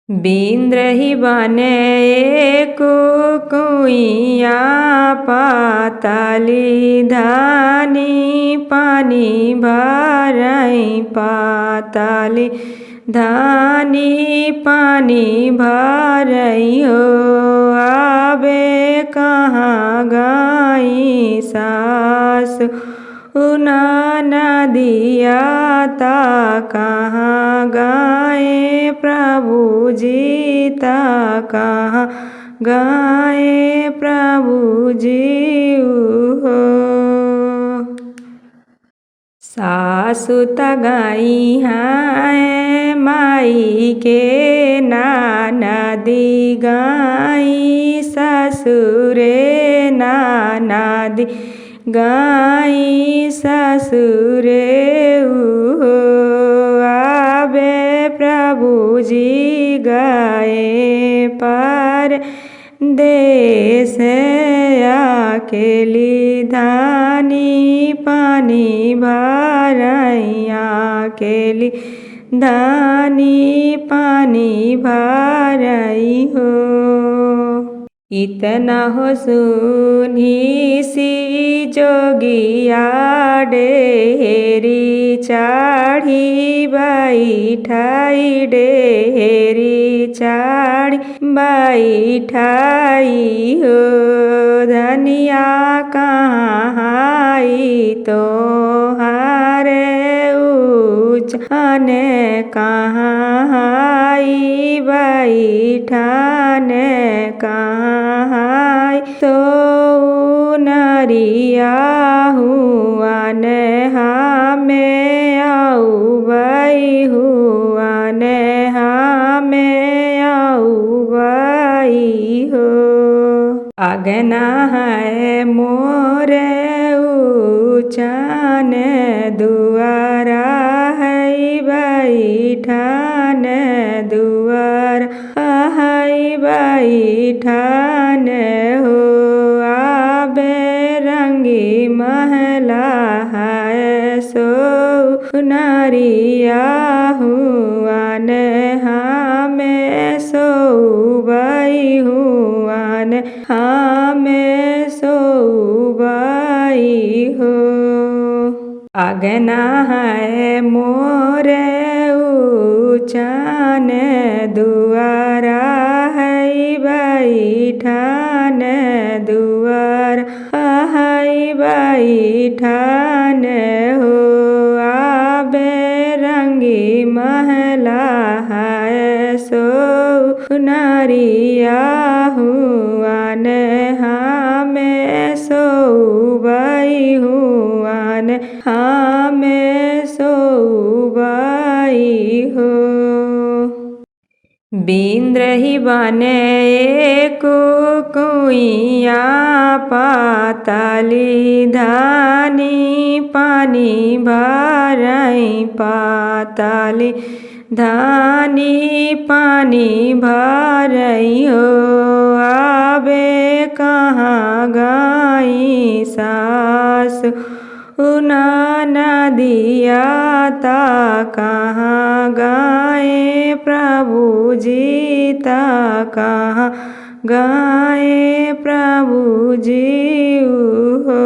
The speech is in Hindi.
बिंद्र ही बने कुइया पाताली धानी पानी भरई पाताली धानी पानी भरई हो आबे कहाँ गई सास उना नदिया ता कहाँ गए प्रभु जी ता कहाँ गए प्रभु जी हो। सासु त गई है माई के नदी गई ससुरे नदी गई ससुरे आबे प्रभु जी गए पर देश अकेली धानी पानी भरई अकेली धानी पानी भरई हो। इतना हो सुनी सी जोगिया डेहरी चाढ़ी बैठाई डेहरी चाढ़ी बैठाई हो धनिया कहाँ तो हारे उछने कहाँ बैठाने कहाँ तो नरिया हुआ ने हमें आऊ बई हुआ ने हमें आऊ बई हो। अगना है मोरे ऊँचन दुआरा है बैठान दुआर है बैठान हो आबे रंगी महला है सो नारिया हुआ ने हमें सो बई हुआ ने हमें सो बई हो। अगना है मोरे ऊँचन दुआरा है बैठान दुआर है बैठान हो आबे रंगी महला है सो नारिया हुआ ने हमें सो बई हुआ ने हमें सो बई हो। बिंद्र ही बने कुइया पाताली धानी पानी भरई पाताली धानी पानी भरई हो आबे कहाँ गई सास उना नदिया ता कहाँ गए प्रभु जी ता कहाँ गए प्रभु जी हो।